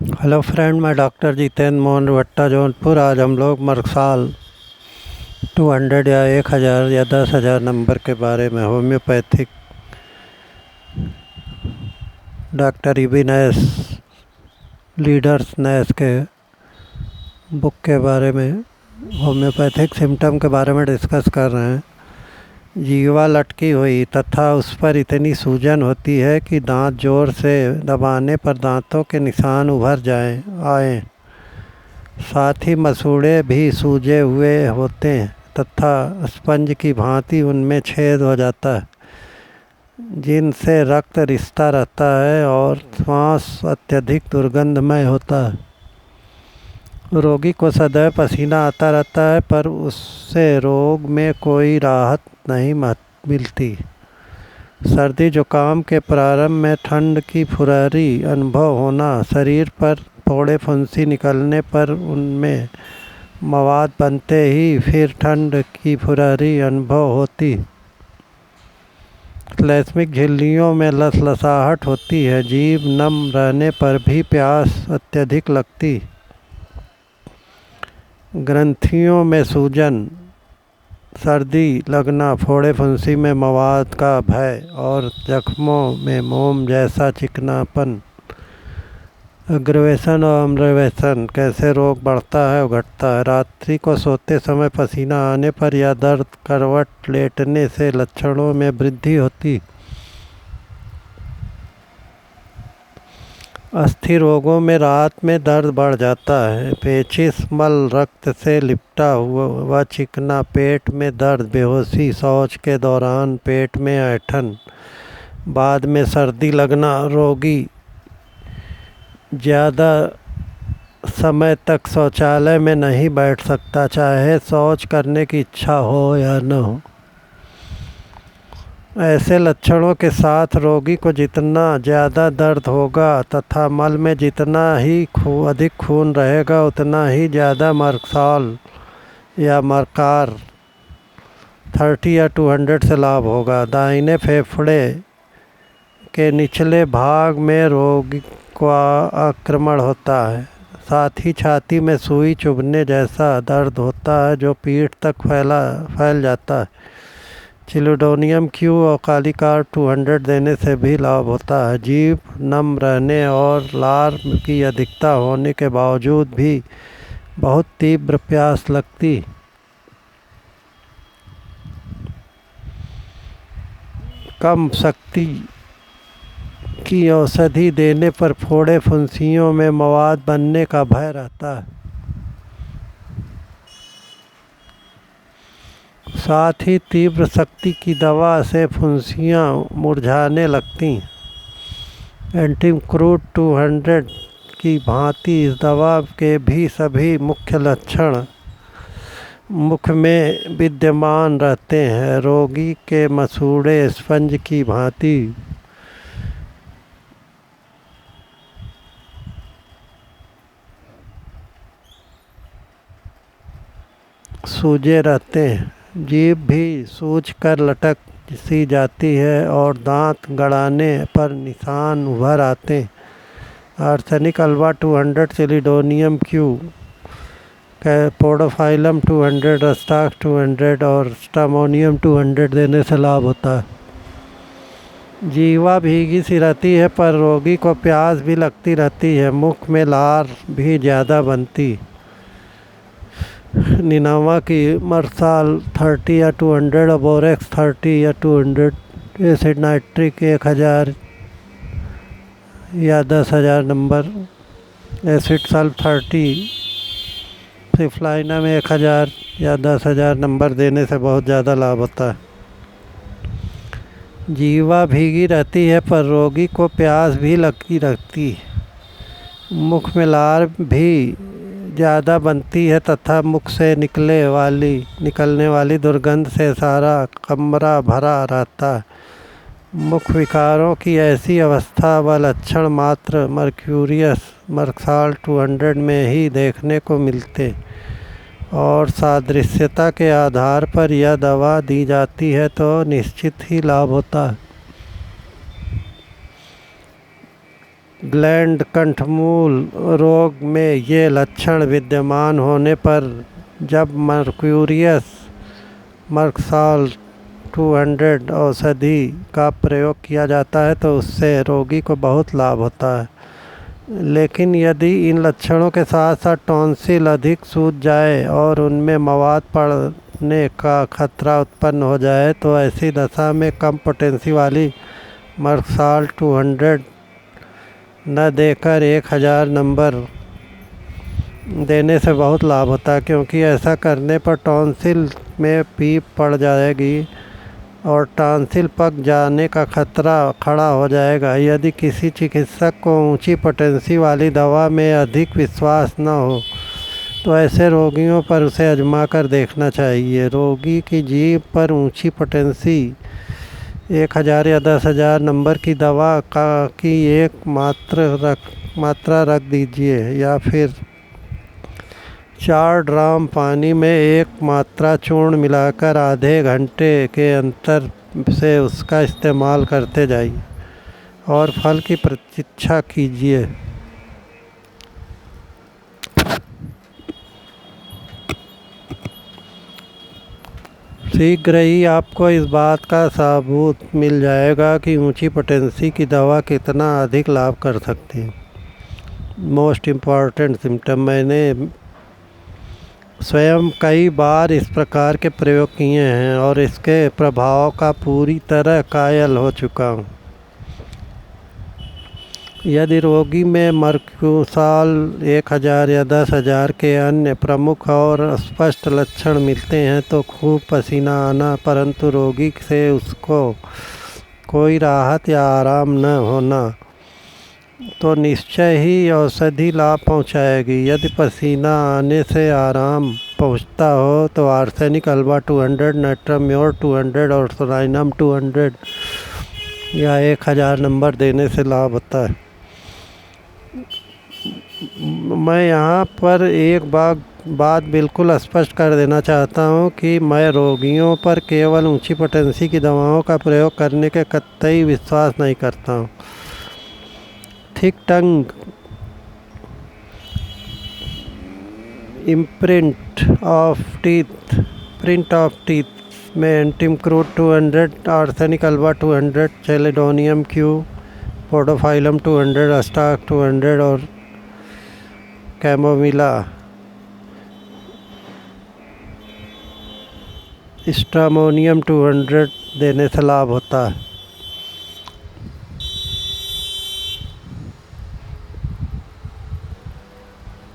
Hello friend, मैं doctor Jitendra Mohan भट्टा जौनपुर। आज हम लोग मर्साल 200 या 1000 या 10,000 नंबर के बारे में होम्योपैथिक डॉक्टर ईबी नैस लीडर्स नैस के बुक के बारे में होम्योपैथिक सिम्टम के बारे में डिस्कस कर रहे हैं। जीवा लटकी हुई तथा उस पर इतनी सूजन होती है कि दांत जोर से दबाने पर दांतों के निशान उभर आए। साथ ही मसूड़े भी सूजे हुए होते हैं तथा स्पंज की भांति उनमें छेद हो जाता है, जिनसे रक्त रिसता रहता है और श्वास अत्यधिक दुर्गंधमय होता है। रोगी को सदैव पसीना आता रहता है, पर उससे रोग में कोई राहत नहीं मिलती। सर्दी जुकाम के प्रारंभ में ठंड की फुरहरी अनुभव होना, शरीर पर फोड़े फुंसी निकलने पर उनमें मवाद बनते ही फिर ठंड की फुरहरी अनुभव होती। श्लैष्मिक झिल्लियों में लसलसाहट होती है। जीभ नम रहने पर भी प्यास अत्यधिक लगती। ग्रंथियों में सूजन, सर्दी लगना, फोड़े फुंसी में मवाद का भय और जख्मों में मोम जैसा चिकनापन। अग्रवेशन और अम्रवेशन, कैसे रोग बढ़ता है और घटता है। रात्रि को सोते समय पसीना आने पर या दर्द करवट लेटने से लक्षणों में वृद्धि होती। अस्थि रोगों में रात में दर्द बढ़ जाता है। पेचिश, मल, रक्त से लिपटा हुआ चिकना, पेट में दर्द, बेहोशी, शौच के दौरान पेट में ऐंठन, बाद में सर्दी लगना। रोगी ज़्यादा समय तक शौचालय में नहीं बैठ सकता, चाहे शौच करने की इच्छा हो या न हो। ऐसे लक्षणों के साथ रोगी को जितना ज़्यादा दर्द होगा तथा मल में जितना ही अधिक खून रहेगा, उतना ही ज़्यादा मर्साल या मर्कार 30 या 200 से लाभ होगा। दाहिने फेफड़े के निचले भाग में रोगी का आक्रमण होता है। साथ ही छाती में सुई चुभने जैसा दर्द होता है, जो पीठ तक फैल जाता है। चिलोडोनियम क्यू और कालीकार 200 देने से भी लाभ होता है। जीभ नम रहने और लार की अधिकता होने के बावजूद भी बहुत तीव्र प्यास लगती। कम शक्ति की औषधि देने पर फोड़े फुंसियों में मवाद बनने का भय रहता है। साथ ही तीव्र शक्ति की दवा से फुंसियाँ मुरझाने लगती। एंटीक्रूड 200 की भांति इस दवा के भी सभी मुख्य लक्षण मुख में विद्यमान रहते हैं। रोगी के मसूड़े स्पंज की भांति सूजे रहते हैं। जीभ भी सूज कर लटक सी जाती है और दांत गड़ाने पर निशान उभर आते हैं। Arsenic Alva 200, चिलिडोनियम Q, podophyllum 200, Rhus tox 200 और स्टामोनियम 200 देने से लाभ होता है। जीवा भीगी सी रहती है, पर रोगी को प्यास भी लगती रहती है। मुख में लार भी ज़्यादा बनती। निनावा की मर्साल 30 या 200, बोरेक्स 30 या 200, एसिड नाइट्रिक 1000 या 10,000 नंबर, एसिड सल्फ 30, सिफ्लाइना में 1000 या 10,000 नंबर देने से बहुत ज़्यादा लाभ होता है। जीवा भीगी रहती है, पर रोगी को प्यास भी लगती रहती। मुख में लार भी ज़्यादा बनती है तथा मुख से निकलने वाली दुर्गंध से सारा कमरा भरा रहता है। मुख विकारों की ऐसी अवस्था व लक्षण मात्र मर्क्यूरियस मर्साल 200 में ही देखने को मिलते और सादृश्यता के आधार पर यह दवा दी जाती है तो निश्चित ही लाभ होता है। ग्लैंड कंठमूल रोग में ये लक्षण विद्यमान होने पर जब मर्क्यूरियस मर्कसाल 200 औषधि का प्रयोग किया जाता है तो उससे रोगी को बहुत लाभ होता है। लेकिन यदि इन लक्षणों के साथ साथ टॉन्सिल अधिक सूज जाए और उनमें मवाद पड़ने का खतरा उत्पन्न हो जाए तो ऐसी दशा में कम पोटेंसी वाली मर्कसाल 200 न देकर 1000 नंबर देने से बहुत लाभ होता है, क्योंकि ऐसा करने पर टॉन्सिल में पीप पड़ जाएगी और टॉन्सिल पक जाने का खतरा खड़ा हो जाएगा। यदि किसी चिकित्सक को ऊंची पोटेंसी वाली दवा में अधिक विश्वास न हो तो ऐसे रोगियों पर उसे आजमा कर देखना चाहिए। रोगी की जीभ पर ऊंची पोटेंसी 1000 या 10,000 नंबर की दवा की एक मात्रा रख दीजिए या फिर 4 ड्राम पानी में एक मात्रा चूर्ण मिलाकर आधे घंटे के अंतर से उसका इस्तेमाल करते जाइए और फल की प्रतीक्षा कीजिए। शीघ्र ही आपको इस बात का सबूत मिल जाएगा कि ऊंची पोटेंसी की दवा कितना अधिक लाभ कर सकती है। मोस्ट इम्पॉर्टेंट सिम्टम, मैंने स्वयं कई बार इस प्रकार के प्रयोग किए हैं और इसके प्रभाव का पूरी तरह कायल हो चुका हूँ। यदि रोगी में मर्क्यूसाल 1000 या 10,000 के अन्य प्रमुख और स्पष्ट लक्षण मिलते हैं तो खूब पसीना आना, परंतु रोगी से उसको कोई राहत या आराम न होना, तो निश्चय ही औषधि लाभ पहुंचाएगी। यदि पसीना आने से आराम पहुंचता हो तो आर्सेनिक अल्बा 200, नाइट्राम्योर 200 और सोलाइनम 200 या 1000 नंबर देने से लाभ होता है। मैं यहाँ पर एक बात बिल्कुल स्पष्ट कर देना चाहता हूँ कि मैं रोगियों पर केवल ऊंची पोटेंसी की दवाओं का प्रयोग करने के कतई विश्वास नहीं करता हूँ। Thick tongue print of teeth में एंटीमक्रूड 200, arsenic alba 200, chelidonium Q, podophyllum 200, अस्टाक 200 और कैमोमिला स्ट्रामोनियम 200 देने से लाभ होता है।